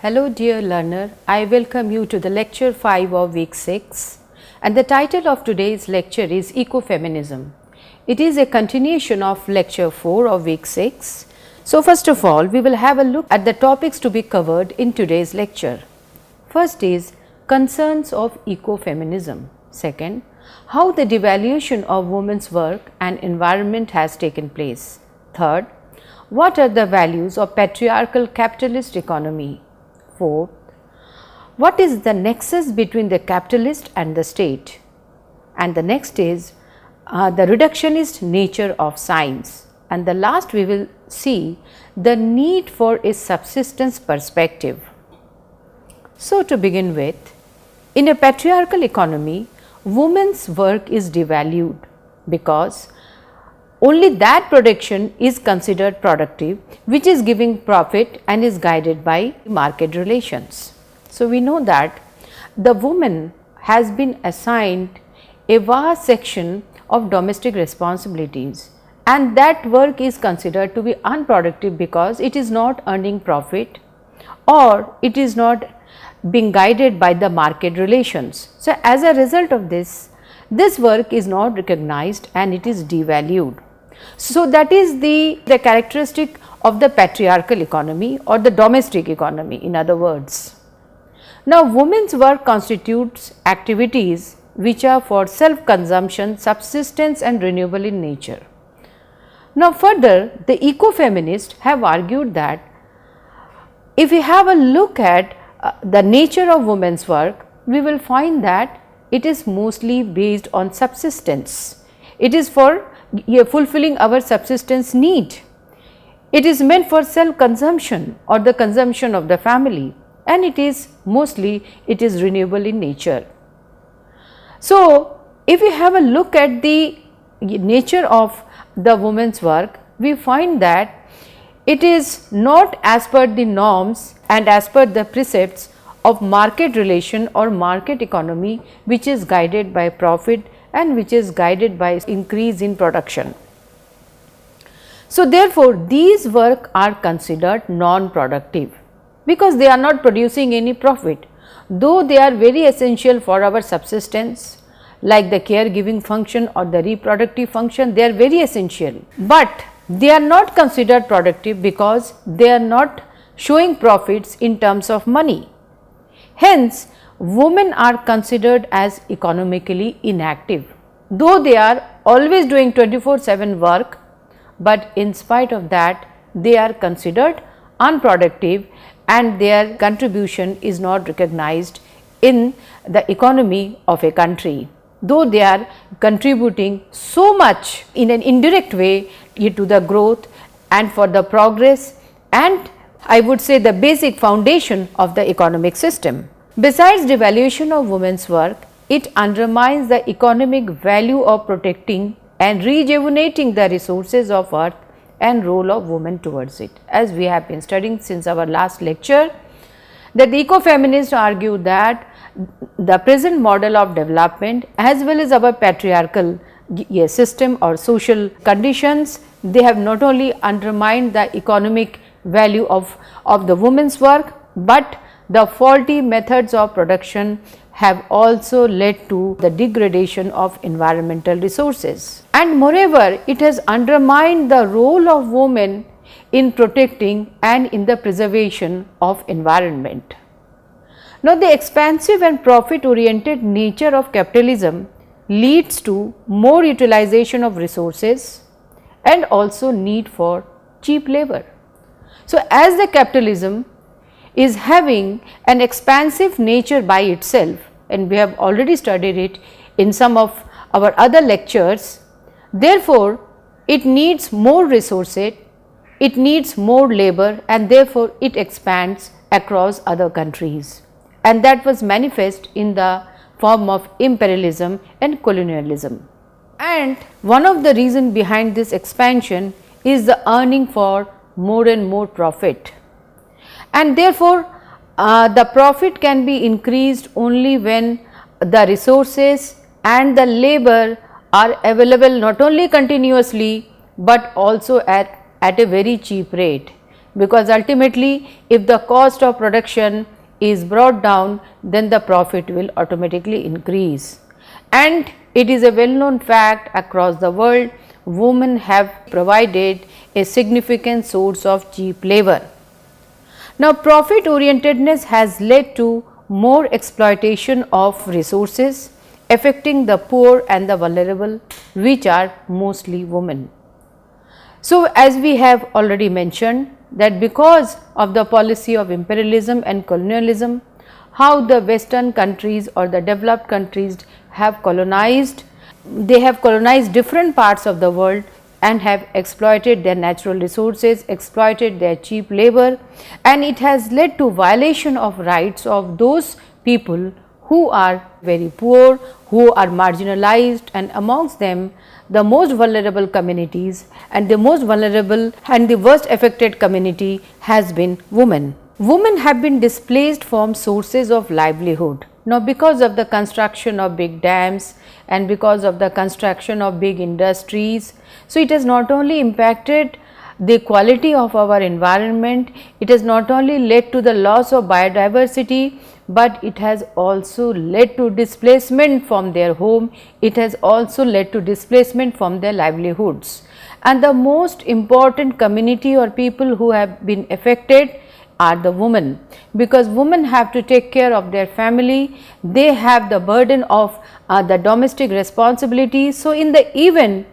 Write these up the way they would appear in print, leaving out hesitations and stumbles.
Hello dear learner, I welcome you to the lecture 5 of week 6 and the title of today's lecture is Ecofeminism. It is a continuation of lecture 4 of week 6. So first of all, we will have a look at the topics to be covered in today's lecture. First is concerns of ecofeminism. Second, how the devaluation of women's work and environment has taken place. Third, what are the values of patriarchal capitalist economy? Fourth, what is the nexus between the capitalist and the state? And the next is the reductionist nature of science. And the last we will see the need for a subsistence perspective. So to begin with, in a patriarchal economy, women's work is devalued because only that production is considered productive which is giving profit and is guided by market relations. So we know that the woman has been assigned a vast section of domestic responsibilities and that work is considered to be unproductive because it is not earning profit or it is not being guided by the market relations. So as a result of this work is not recognized and it is devalued. So that is the characteristic of the patriarchal economy or the domestic economy, in other words. Now women's work constitutes activities which are for self-consumption, subsistence and renewable in nature. Now further, the ecofeminists have argued that if we have a look at the nature of women's work, we will find that it is mostly based on subsistence. It is for fulfilling our subsistence need. It is meant for self-consumption or the consumption of the family, and it is renewable in nature. So if we have a look at the nature of the woman's work, we find that it is not as per the norms and as per the precepts of market relation or market economy, which is guided by profit and which is guided by increase in production. So therefore these work are considered non-productive because they are not producing any profit, though they are very essential for our subsistence, like the caregiving function or the reproductive function. They are very essential, but they are not considered productive because they are not showing profits in terms of money. Hence, women are considered as economically inactive, though they are always doing 24/7 work, but in spite of that they are considered unproductive and their contribution is not recognized in the economy of a country, though they are contributing so much in an indirect way to the growth and for the progress and I would say the basic foundation of the economic system. Besides devaluation of women's work, it undermines the economic value of protecting and rejuvenating the resources of earth and role of women towards it. As we have been studying since our last lecture, that the ecofeminists argue that the present model of development as well as our patriarchal system or social conditions, they have not only undermined the economic value of the women's work, but the faulty methods of production have also led to the degradation of environmental resources. And moreover, it has undermined the role of women in protecting and in the preservation of environment. Now, the expansive and profit oriented nature of capitalism leads to more utilization of resources and also need for cheap labor. So, as the capitalism is having an expansive nature by itself, and we have already studied it in some of our other lectures, therefore it needs more resources, it needs more labor and therefore it expands across other countries, and that was manifest in the form of imperialism and colonialism. And one of the reasons behind this expansion is the earning for more and more profit, and therefore the profit can be increased only when the resources and the labor are available not only continuously but also at a very cheap rate. because ultimately if the cost of production is brought down, then the profit will automatically increase. And it is a well known fact across the world, women have provided a significant source of cheap labor. Now, profit orientedness has led to more exploitation of resources affecting the poor and the vulnerable, which are mostly women. So, as we have already mentioned that because of the policy of imperialism and colonialism, how the western countries or the developed countries have colonized, they have colonized different parts of the world and have exploited their natural resources, exploited their cheap labor, and it has led to violation of rights of those people who are very poor, who are marginalized, and amongst them the most vulnerable communities, and the most vulnerable and the worst affected community has been women. Women have been displaced from sources of livelihood. Now, because of the construction of big dams and because of the construction of big industries, so it has not only impacted the quality of our environment, it has not only led to the loss of biodiversity, but it has also led to displacement from their home, it has also led to displacement from their livelihoods. And the most important community or people who have been affected are the women, because women have to take care of their family, they have the burden of the domestic responsibilities. So, in the event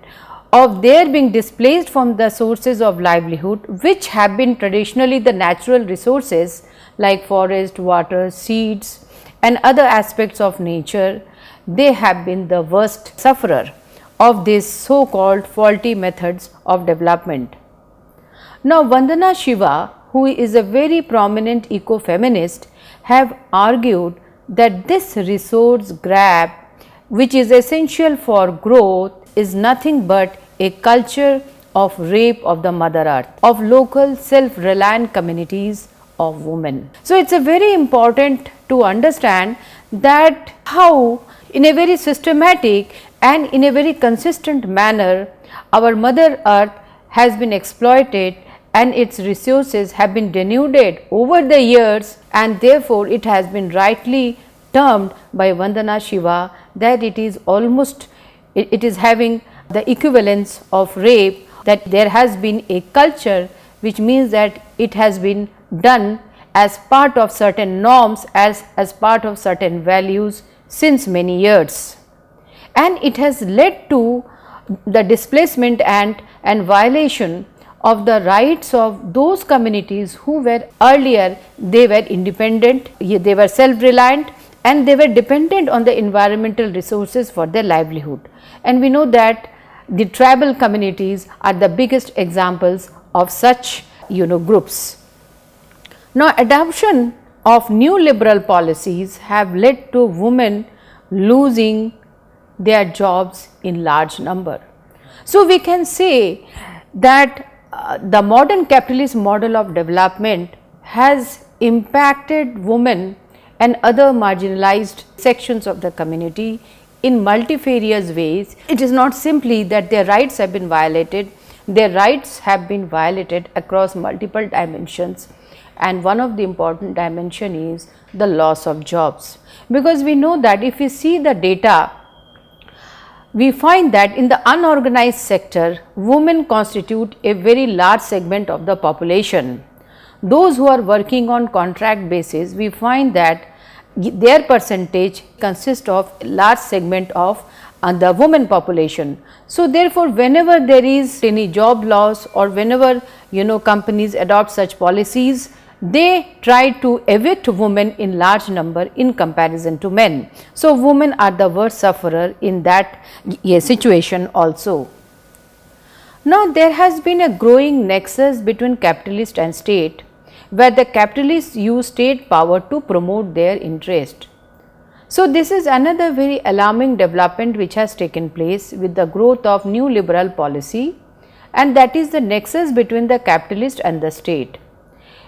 of their being displaced from the sources of livelihood, which have been traditionally the natural resources like forest, water, seeds and other aspects of nature, they have been the worst sufferer of these so called faulty methods of development. Now, Vandana Shiva, who is a very prominent ecofeminist, have argued that this resource grab, which is essential for growth, is nothing but a culture of rape of the mother earth, of local self-reliant communities of women. So, it is very important to understand that how in a very systematic and in a very consistent manner our mother earth has been exploited and its resources have been denuded over the years, and therefore, it has been rightly termed by Vandana Shiva that it is almost, it is having the equivalence of rape, that there has been a culture, which means that it has been done as part of certain norms, as part of certain values since many years, and it has led to the displacement and violation of the rights of those communities who were earlier, they were independent, they were self-reliant and they were dependent on the environmental resources for their livelihood. And we know that the tribal communities are the biggest examples of such groups. Now, adoption of new liberal policies have led to women losing their jobs in large number. So, we can say that the modern capitalist model of development has impacted women and other marginalized sections of the community in multifarious ways. It is not simply that their rights have been violated, their rights have been violated across multiple dimensions, and one of the important dimension is the loss of jobs, because we know that if we see the data, we find that in the unorganized sector, women constitute a very large segment of the population. Those who are working on contract basis, we find that their percentage consists of a large segment of the women population. So, therefore, whenever there is any job loss or whenever companies adopt such policies, they try to evict women in large number in comparison to men. So, women are the worst sufferer in that situation also. Now, there has been a growing nexus between capitalist and state, where the capitalists use state power to promote their interest. So, this is another very alarming development which has taken place with the growth of new liberal policy, and that is the nexus between the capitalist and the state,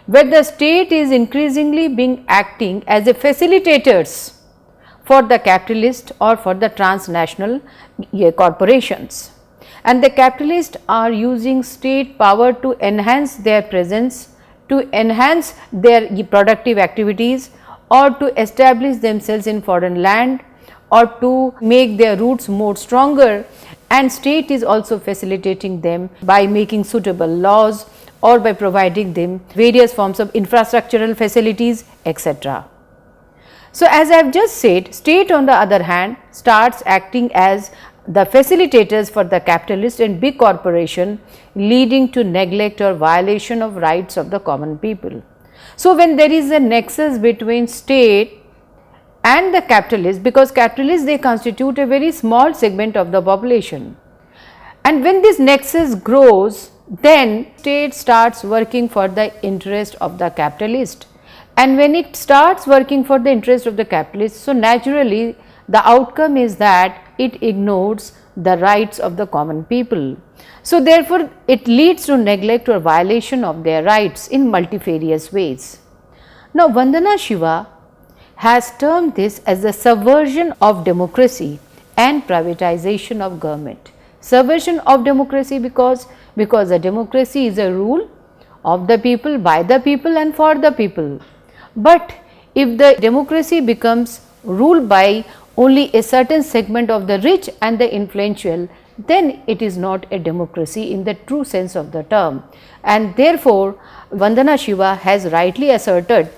where the state is increasingly being acting as a facilitators for the capitalist or for the transnational corporations, and the capitalists are using state power to enhance their presence to enhance their productive activities or to establish themselves in foreign land or to make their roots more stronger, and state is also facilitating them by making suitable laws or by providing them various forms of infrastructural facilities, etc. So, as I have just said, state on the other hand starts acting as the facilitators for the capitalist and big corporation, leading to neglect or violation of rights of the common people. So, when there is a nexus between state and the capitalists, because capitalists they constitute a very small segment of the population, and when this nexus grows, then state starts working for the interest of the capitalist, and when it starts working for the interest of the capitalist, so naturally the outcome is that it ignores the rights of the common people. So, therefore, it leads to neglect or violation of their rights in multifarious ways. Now, Vandana Shiva has termed this as the subversion of democracy and privatization of government. Subversion of democracy because a democracy is a rule of the people, by the people and for the people. But if the democracy becomes ruled by only a certain segment of the rich and the influential, then it is not a democracy in the true sense of the term. And therefore, Vandana Shiva has rightly asserted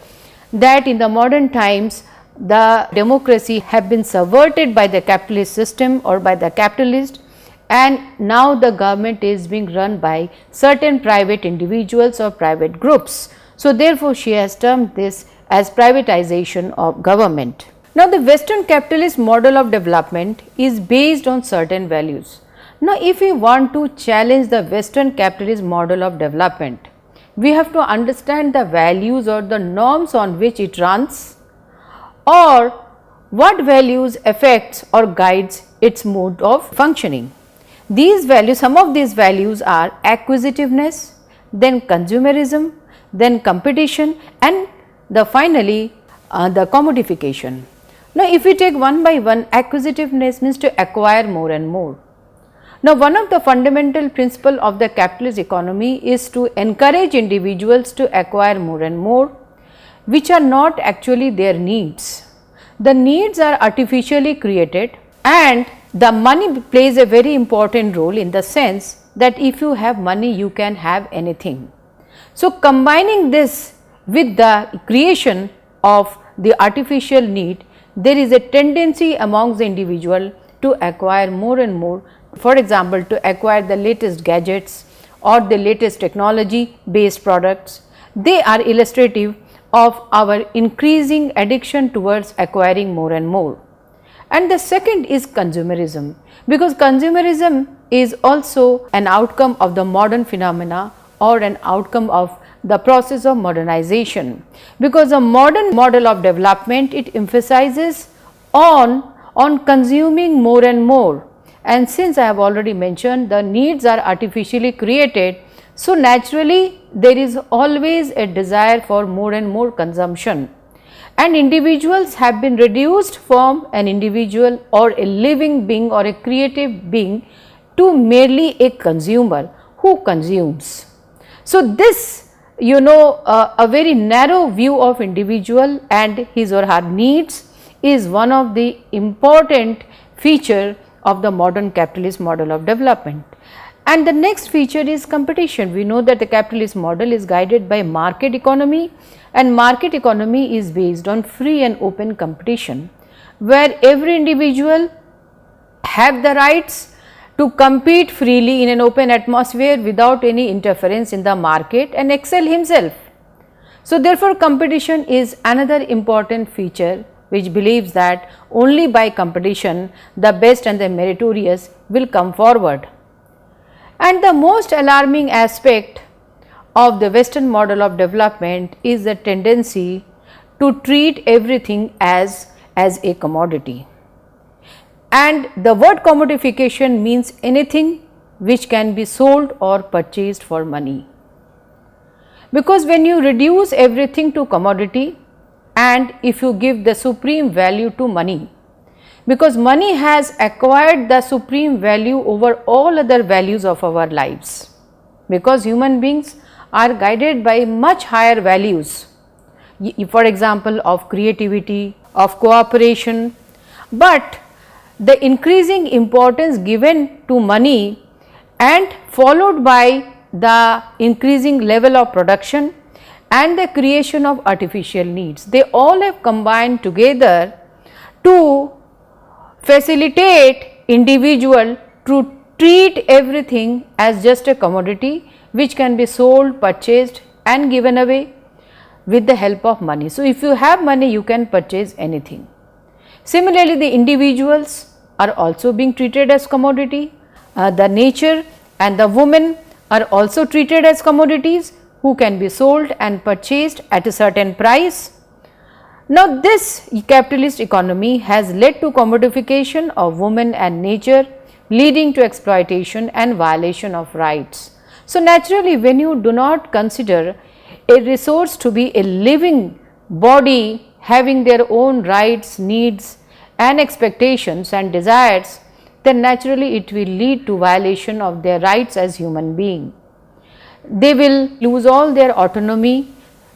that in the modern times the democracy have been subverted by the capitalist system or by the capitalist, and now the government is being run by certain private individuals or private groups. So, therefore, she has termed this as privatization of government. Now, the Western capitalist model of development is based on certain values. Now, if we want to challenge the Western capitalist model of development, we have to understand the values or the norms on which it runs, or what values affects or guides its mode of functioning. These values, some of these values are acquisitiveness, then consumerism, then competition, and finally the commodification. Now, if we take one by one, acquisitiveness means to acquire more and more. Now, one of the fundamental principles of the capitalist economy is to encourage individuals to acquire more and more, which are not actually their needs. The needs are artificially created, and the money plays a very important role in the sense that if you have money, you can have anything. So, combining this with the creation of the artificial need, there is a tendency amongst the individual to acquire more and more. For example, to acquire the latest gadgets or the latest technology based products. They are illustrative of our increasing addiction towards acquiring more and more. And the second is consumerism, because consumerism is also an outcome of the modern phenomena or an outcome of the process of modernization, because a modern model of development, it emphasizes on consuming more and more, and since I have already mentioned the needs are artificially created, so naturally there is always a desire for more and more consumption, and individuals have been reduced from an individual or a living being or a creative being to merely a consumer who consumes. So, this a very narrow view of individual and his or her needs is one of the important feature of the modern capitalist model of development. And the next feature is competition. We know that the capitalist model is guided by market economy, and market economy is based on free and open competition, where every individual have the rights to compete freely in an open atmosphere without any interference in the market and excel himself. So, therefore, competition is another important feature which believes that only by competition the best and the meritorious will come forward. And the most alarming aspect of the Western model of development is the tendency to treat everything as a commodity. And the word commodification means anything which can be sold or purchased for money. Because when you reduce everything to commodity, and if you give the supreme value to money, because money has acquired the supreme value over all other values of our lives, because human beings are guided by much higher values, for example, of creativity, of cooperation, but the increasing importance given to money and followed by the increasing level of production and the creation of artificial needs, they all have combined together to facilitate individual to treat everything as just a commodity which can be sold, purchased and given away with the help of money. So, if you have money, you can purchase anything. Similarly, the individuals are also being treated as commodity. The nature and the women are also treated as commodities who can be sold and purchased at a certain price. Now, this capitalist economy has led to commodification of women and nature, leading to exploitation and violation of rights. So, naturally, when you do not consider a resource to be a living body having their own rights, needs and expectations and desires, then naturally it will lead to violation of their rights as human being. They will lose all their autonomy,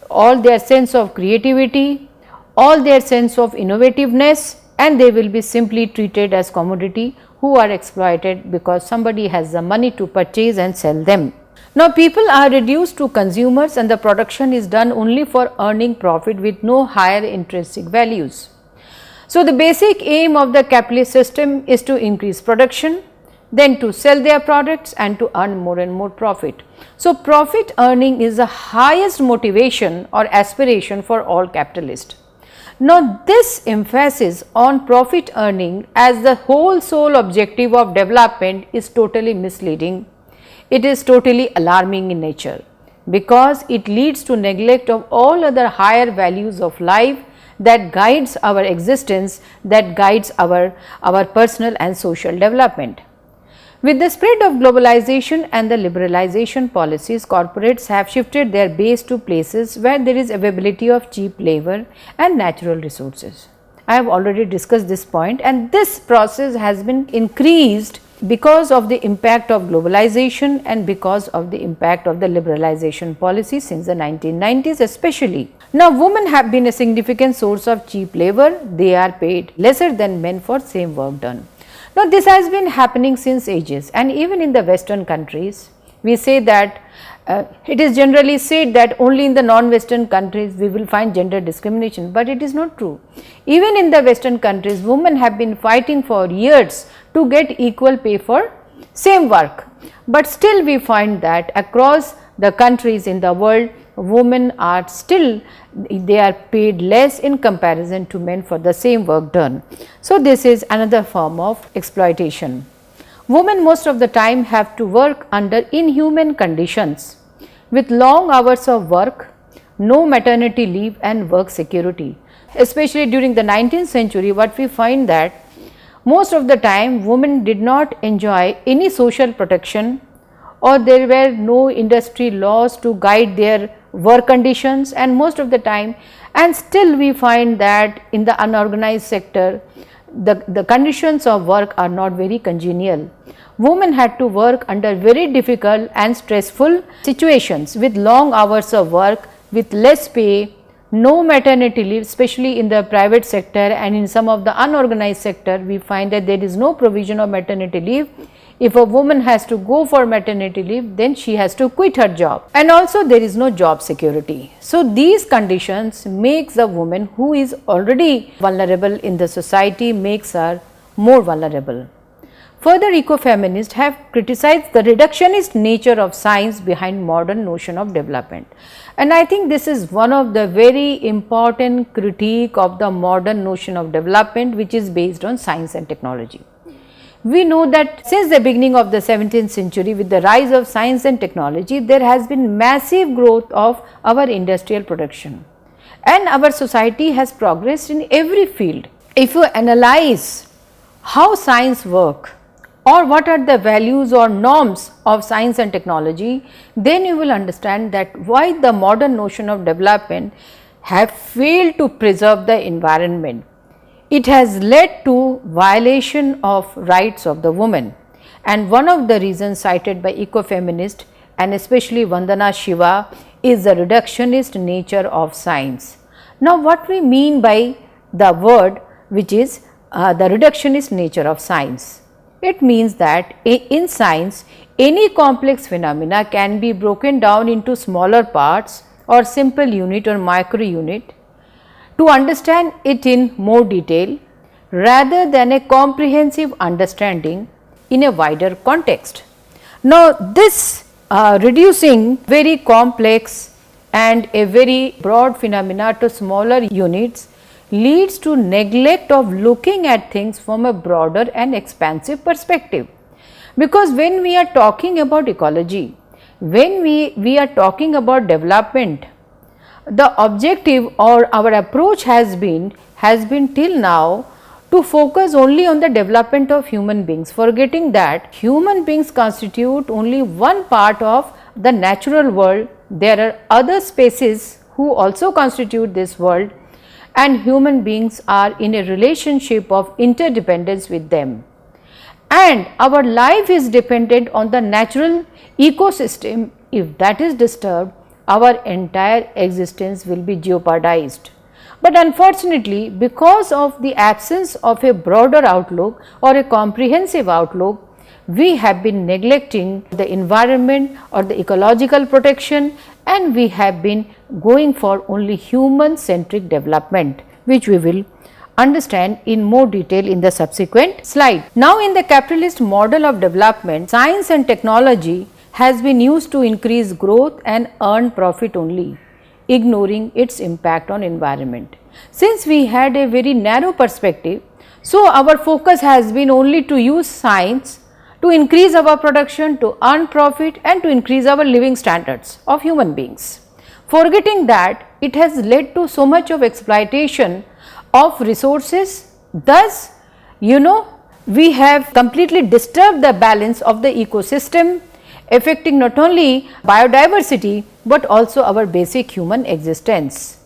all their sense of creativity, all their sense of innovativeness, and they will be simply treated as commodity who are exploited because somebody has the money to purchase and sell them. Now, people are reduced to consumers and the production is done only for earning profit with no higher intrinsic values. So, the basic aim of the capitalist system is to increase production, then to sell their products and to earn more and more profit. So, profit earning is the highest motivation or aspiration for all capitalists. Now, this emphasis on profit earning as the whole sole objective of development is totally misleading. It is totally alarming in nature because it leads to neglect of all other higher values of life that guides our existence, that guides our personal and social development. With the spread of globalization and the liberalization policies, corporates have shifted their base to places where there is availability of cheap labor and natural resources. I have already discussed this point, and this process has been increased because of the impact of globalization and because of the impact of the liberalization policy since the 1990s especially. Now, women have been a significant source of cheap labor. They are paid lesser than men for same work done. Now, this has been happening since ages, and even in the Western countries, we say that it is generally said that only in the non-Western countries we will find gender discrimination, but it is not true. Even in the Western countries, women have been fighting for years to get equal pay for same work, but still we find that across the countries in the world, women are still, they are paid less in comparison to men for the same work done. So, this is another form of exploitation. Women most of the time have to work under inhuman conditions with long hours of work, no maternity leave and work security. Especially during the 19th century, what we find that most of the time women did not enjoy any social protection, or there were no industry laws to guide their work conditions, and most of the time, and still we find that in the unorganized sector the conditions of work are not very congenial. Women had to work under very difficult and stressful situations with long hours of work, with less pay, no maternity leave, especially in the private sector, and in some of the unorganized sector we find that there is no provision of maternity leave. If a woman has to go for maternity leave, then she has to quit her job, and also there is no job security. So, these conditions makes the woman who is already vulnerable in the society, makes her more vulnerable. Further, ecofeminists have criticized the reductionist nature of science behind modern notion of development, and I think this is one of the very important critique of the modern notion of development, which is based on science and technology. We know that since the beginning of the 17th century, with the rise of science and technology, there has been massive growth of our industrial production, and our society has progressed in every field. If you analyze how science works, or what are the values or norms of science and technology, then you will understand that why the modern notion of development have failed to preserve the environment. It has led to violation of rights of the woman, and one of the reasons cited by ecofeminists and especially Vandana Shiva is the reductionist nature of science. Now, what we mean by the word which is the reductionist nature of science? It means that in science, any complex phenomena can be broken down into smaller parts or simple unit or micro unit to understand it in more detail rather than a comprehensive understanding in a wider context. Now, this reducing very complex and a very broad phenomena to smaller units leads to neglect of looking at things from a broader and expansive perspective. Because when we are talking about ecology, when we are talking about development, the objective or our approach has been till now to focus only on the development of human beings, forgetting that human beings constitute only one part of the natural world. There are other species who also constitute this world, and human beings are in a relationship of interdependence with them. And our life is dependent on the natural ecosystem. If that is disturbed, our entire existence will be jeopardized. But unfortunately, because of the absence of a broader outlook or a comprehensive outlook, we have been neglecting the environment or the ecological protection, and we have been going for only human centric development, which we will understand in more detail in the subsequent slide. Now, in the capitalist model of development, science and technology has been used to increase growth and earn profit only, ignoring its impact on environment. Since we had a very narrow perspective, so our focus has been only to use science to increase our production, to earn profit, and to increase our living standards of human beings, forgetting that it has led to so much of exploitation of resources. Thus, we have completely disturbed the balance of the ecosystem, affecting not only biodiversity but also our basic human existence.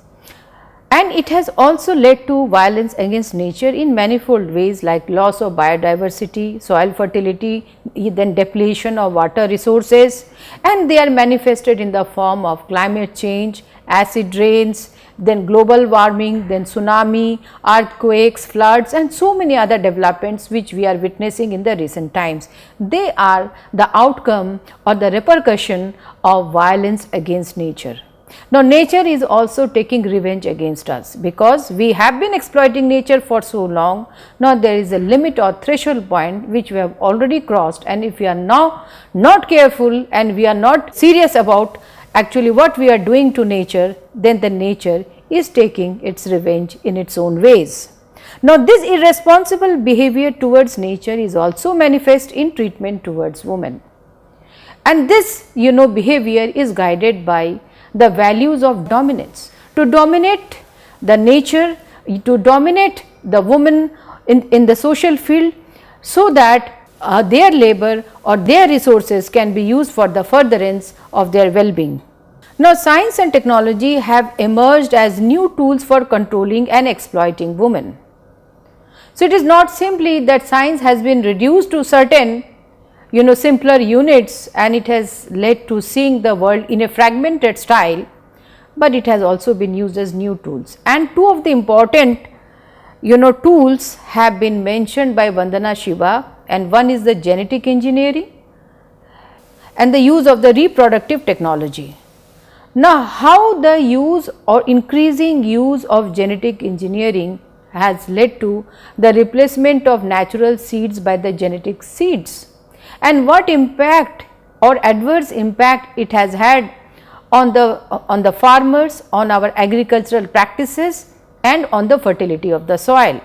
And it has also led to violence against nature in manifold ways, like loss of biodiversity, soil fertility, then depletion of water resources, and they are manifested in the form of climate change, acid rains, then global warming, then tsunami, earthquakes, floods, and so many other developments which we are witnessing in the recent times. They are the outcome or the repercussion of violence against nature. Now, nature is also taking revenge against us, because we have been exploiting nature for so long. Now, there is a limit or threshold point which we have already crossed, and if we are now not careful and we are not serious about actually what we are doing to nature, then the nature is taking its revenge in its own ways. Now, this irresponsible behavior towards nature is also manifest in treatment towards women, and this behavior is guided by the values of dominance, to dominate the nature, to dominate the woman in the social field, so that their labor or their resources can be used for the furtherance of their well-being. Now, science and technology have emerged as new tools for controlling and exploiting women. So, it is not simply that science has been reduced to certain simpler units, and it has led to seeing the world in a fragmented style, but it has also been used as new tools. And two of the important tools have been mentioned by Vandana Shiva, and one is the genetic engineering and the use of the reproductive technology. Now, how the use or increasing use of genetic engineering has led to the replacement of natural seeds by the genetic seeds, and what impact or adverse impact it has had on the farmers, on our agricultural practices, and on the fertility of the soil.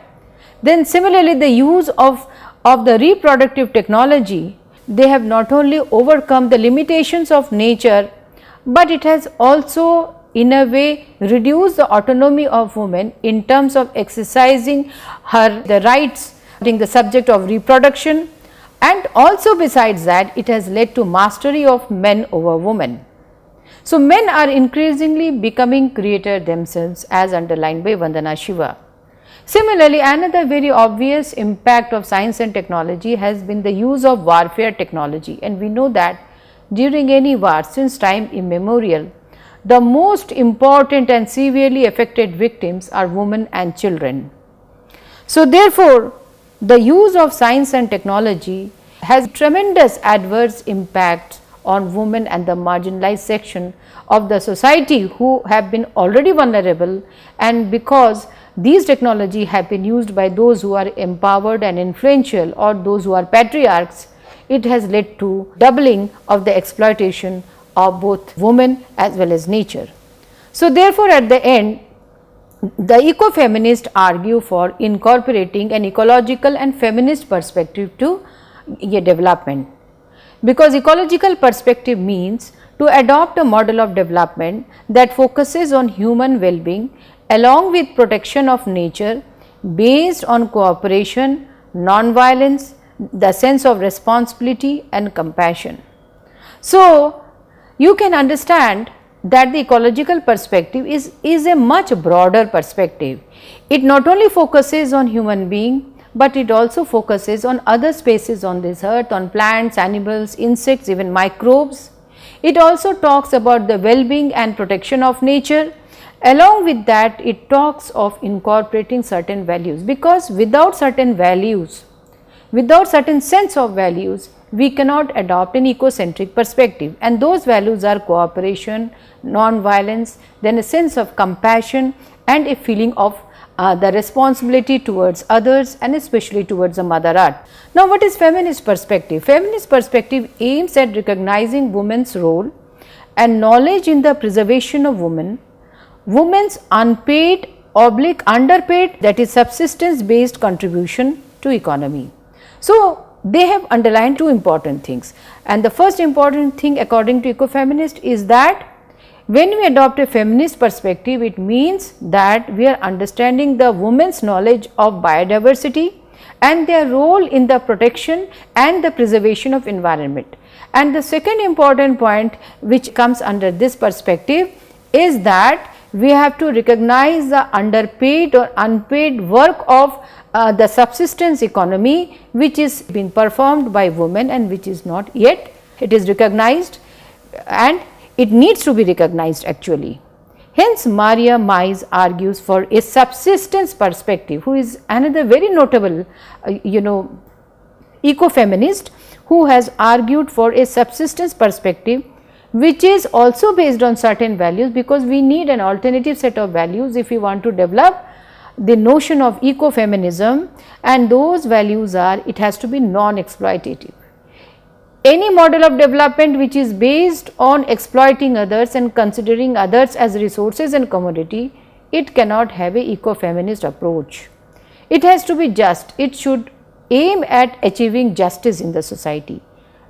Then similarly, the use of the reproductive technology, they have not only overcome the limitations of nature, but it has also in a way reduced the autonomy of women in terms of exercising the rights being the subject of reproduction. And also besides that, it has led to mastery of men over women. So, men are increasingly becoming creator themselves, as underlined by Vandana Shiva. Similarly, another very obvious impact of science and technology has been the use of warfare technology, and we know that during any war since time immemorial, the most important and severely affected victims are women and children. So, therefore, the use of science and technology has tremendous adverse impact on women and the marginalized section of the society who have been already vulnerable, and because these technology have been used by those who are empowered and influential or those who are patriarchs, it has led to doubling of the exploitation of both women as well as nature. So, therefore, at the end, the ecofeminists argue for incorporating an ecological and feminist perspective to development, because ecological perspective means to adopt a model of development that focuses on human well-being along with protection of nature based on cooperation, non-violence, the sense of responsibility and compassion. So, you can understand that the ecological perspective is a much broader perspective. It not only focuses on human being, but it also focuses on other species on this earth, on plants, animals, insects, even microbes. It also talks about the well-being and protection of nature. Along with that, it talks of incorporating certain values, because without certain values, without certain sense of values, we cannot adopt an ecocentric perspective, and those values are cooperation, non-violence, then a sense of compassion and a feeling of the responsibility towards others and especially towards the mother earth. Now, what is feminist perspective? Feminist perspective aims at recognizing women's role and knowledge in the preservation of women, women's unpaid oblique underpaid, that is subsistence based contribution to economy. So, they have underlined two important things, and the first important thing according to ecofeminist is that when we adopt a feminist perspective, it means that we are understanding the women's knowledge of biodiversity and their role in the protection and the preservation of environment. And the second important point which comes under this perspective is that we have to recognize the underpaid or unpaid work of the subsistence economy, which is being performed by women and which is not yet, it is recognized and it needs to be recognized actually. Hence, Maria Mies argues for a subsistence perspective, who is another very notable ecofeminist who has argued for a subsistence perspective, which is also based on certain values, because we need an alternative set of values if we want to develop the notion of ecofeminism, and those values are, it has to be non-exploitative. Any model of development which is based on exploiting others and considering others as resources and commodity, it cannot have a ecofeminist approach. It has to be just, it should aim at achieving justice in the society,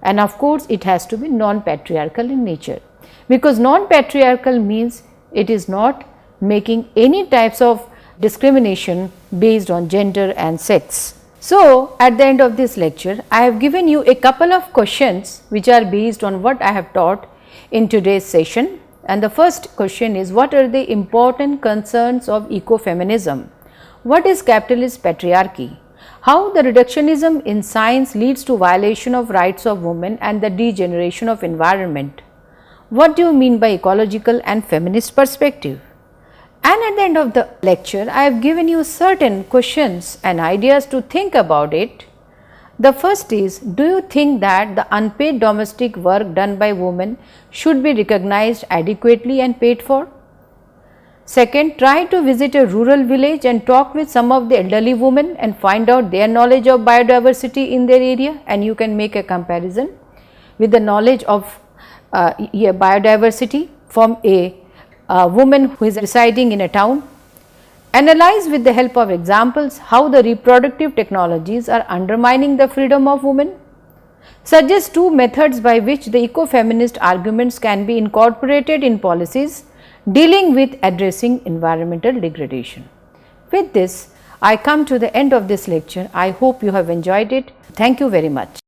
and of course, it has to be non-patriarchal in nature, because non-patriarchal means it is not making any types of discrimination based on gender and sex. So, at the end of this lecture, I have given you a couple of questions which are based on what I have taught in today's session, and the first question is, what are the important concerns of ecofeminism? What is capitalist patriarchy? How the reductionism in science leads to violation of rights of women and the degeneration of environment? What do you mean by ecological and feminist perspective? And at the end of the lecture, I have given you certain questions and ideas to think about it. The first is, do you think that the unpaid domestic work done by women should be recognized adequately and paid for? Second, try to visit a rural village and talk with some of the elderly women and find out their knowledge of biodiversity in their area, and you can make a comparison with the knowledge of biodiversity from a woman who is residing in a town. Analyze with the help of examples how the reproductive technologies are undermining the freedom of women. Suggest two methods by which the ecofeminist arguments can be incorporated in policies dealing with addressing environmental degradation. With this, I come to the end of this lecture. I hope you have enjoyed it. Thank you very much.